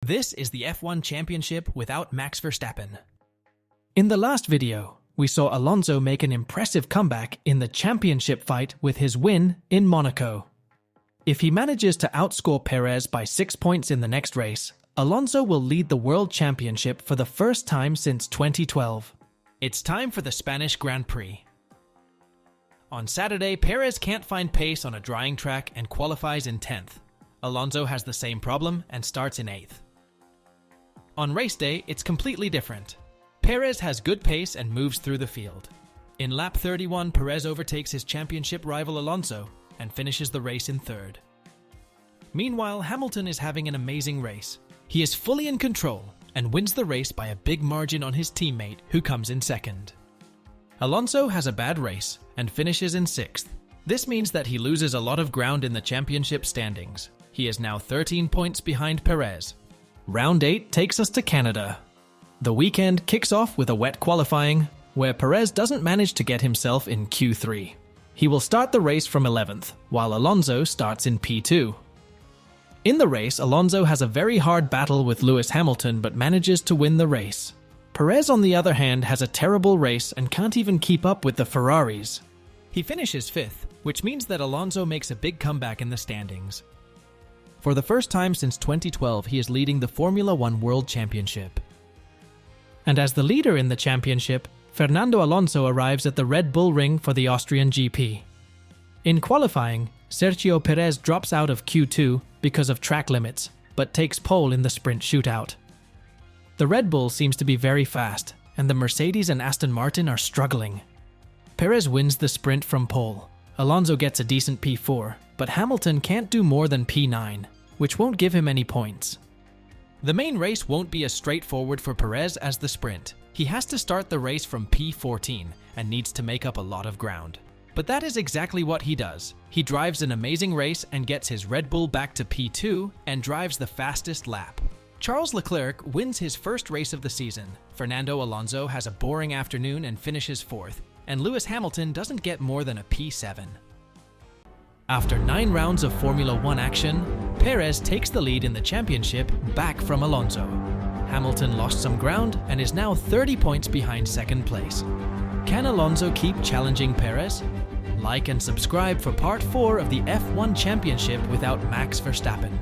This is the F1 Championship without Max Verstappen. In the last video, we saw Alonso make an impressive comeback in the championship fight with his win in Monaco. If he manages to outscore Perez by 6 points in the next race, Alonso will lead the World Championship for the first time since 2012. It's time for the Spanish Grand Prix. On Saturday, Perez can't find pace on a drying track and qualifies in 10th. Alonso has the same problem and starts in 8th. On race day, it's completely different. Perez has good pace and moves through the field. In lap 31, Perez overtakes his championship rival Alonso and finishes the race in 3rd. Meanwhile, Hamilton is having an amazing race. He is fully in control and wins the race by a big margin on his teammate, who comes in 2nd. Alonso has a bad race and finishes in 6th. This means that he loses a lot of ground in the championship standings. He is now 13 points behind Perez. Round 8 takes us to Canada. The weekend kicks off with a wet qualifying, where Perez doesn't manage to get himself in Q3. He will start the race from 11th, while Alonso starts in P2. In the race, Alonso has a very hard battle with Lewis Hamilton but manages to win the race. Perez, on the other hand, has a terrible race and can't even keep up with the Ferraris. He finishes 5th, which means that Alonso makes a big comeback in the standings. For the first time since 2012, he is leading the Formula One World Championship. And as the leader in the championship, Fernando Alonso arrives at the Red Bull Ring for the Austrian GP. In qualifying, Sergio Perez drops out of Q2 because of track limits, but takes pole in the sprint shootout. The Red Bull seems to be very fast, and the Mercedes and Aston Martin are struggling. Perez wins the sprint from pole. Alonso gets a decent P4, but Hamilton can't do more than P9, which won't give him any points. The main race won't be as straightforward for Perez as the sprint. He has to start the race from P14 and needs to make up a lot of ground. But that is exactly what he does. He drives an amazing race and gets his Red Bull back to P2 and drives the fastest lap. Charles Leclerc wins his first race of the season. Fernando Alonso has a boring afternoon and finishes 4th, and Lewis Hamilton doesn't get more than a P7. After 9 rounds of Formula One action, Perez takes the lead in the championship back from Alonso. Hamilton lost some ground and is now 30 points behind 2nd place. Can Alonso keep challenging Perez? Like and subscribe for part 4 of the F1 Championship without Max Verstappen.